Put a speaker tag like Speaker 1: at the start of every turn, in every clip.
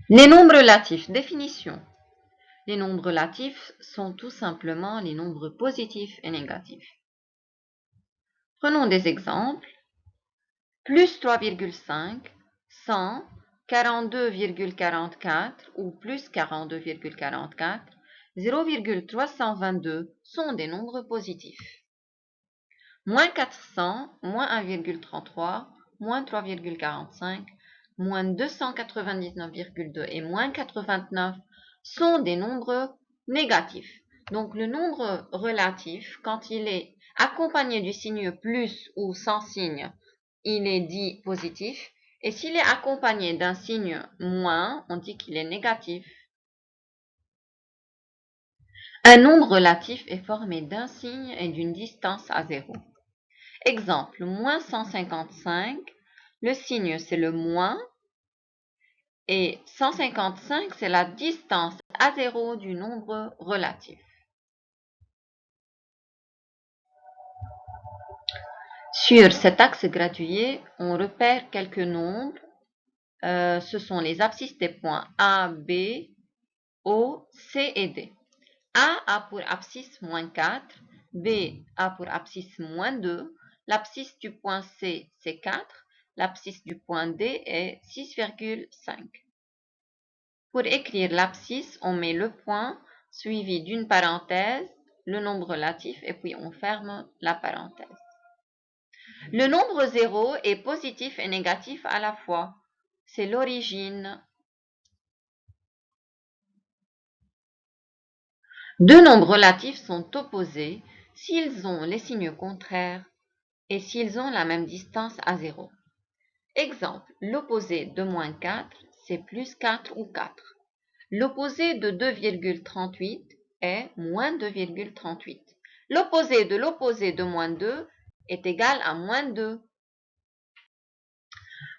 Speaker 1: Les nombres relatifs. Définition. Les nombres relatifs sont tout simplement les nombres positifs et négatifs. Prenons des exemples. Plus 3,5, 100, 42,44 ou plus 42,44, 0,322 sont des nombres positifs. Moins 400, moins 1,33, moins 3,45, moins 299,2 et moins 89 sont des nombres négatifs. Donc le nombre relatif, quand il est accompagné du signe plus ou sans signe, il est dit positif. Et s'il est accompagné d'un signe moins, on dit qu'il est négatif. Un nombre relatif est formé d'un signe et d'une distance à zéro. Exemple, moins 155, le signe c'est le moins et 155 c'est la distance à zéro du nombre relatif. Sur cet axe gradué, on repère quelques nombres. Ce sont les abscisses des points A, B, O, C et D. A pour abscisse moins 4, B a pour abscisse moins 2, l'abscisse du point C c'est 4, l'abscisse du point D est 6,5. Pour écrire l'abscisse, on met le point suivi d'une parenthèse, le nombre relatif, et puis on ferme la parenthèse. Le nombre 0 est positif et négatif à la fois. C'est l'origine. Deux nombres relatifs sont opposés s'ils ont les signes contraires et s'ils ont la même distance à 0. Exemple, l'opposé de moins 4, c'est plus 4 ou 4. L'opposé de 2,38 est moins 2,38. L'opposé de moins 2 est égal à moins 2.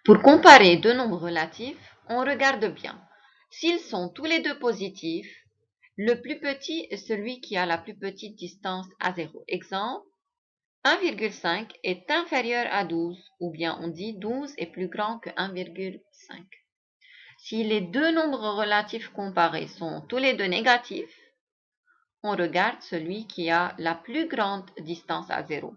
Speaker 1: Pour comparer deux nombres relatifs, on regarde bien. S'ils sont tous les deux positifs, le plus petit est celui qui a la plus petite distance à 0. Exemple, 1,5 est inférieur à 12, ou bien on dit 12 est plus grand que 1,5. Si les deux nombres relatifs comparés sont tous les deux négatifs, on regarde celui qui a la plus grande distance à 0.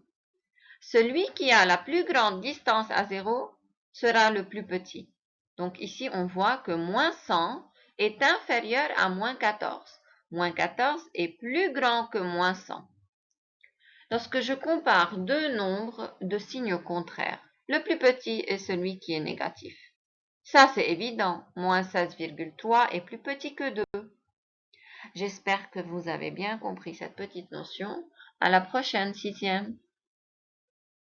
Speaker 1: Celui qui a la plus grande distance à 0 sera le plus petit. Donc ici, on voit que moins 100 est inférieur à moins 14. Moins 14 est plus grand que moins 100. Lorsque je compare deux nombres de signes contraires, le plus petit est celui qui est négatif. Ça, c'est évident. Moins 16,3 est plus petit que 2. J'espère que vous avez bien compris cette petite notion. À la prochaine, 6e.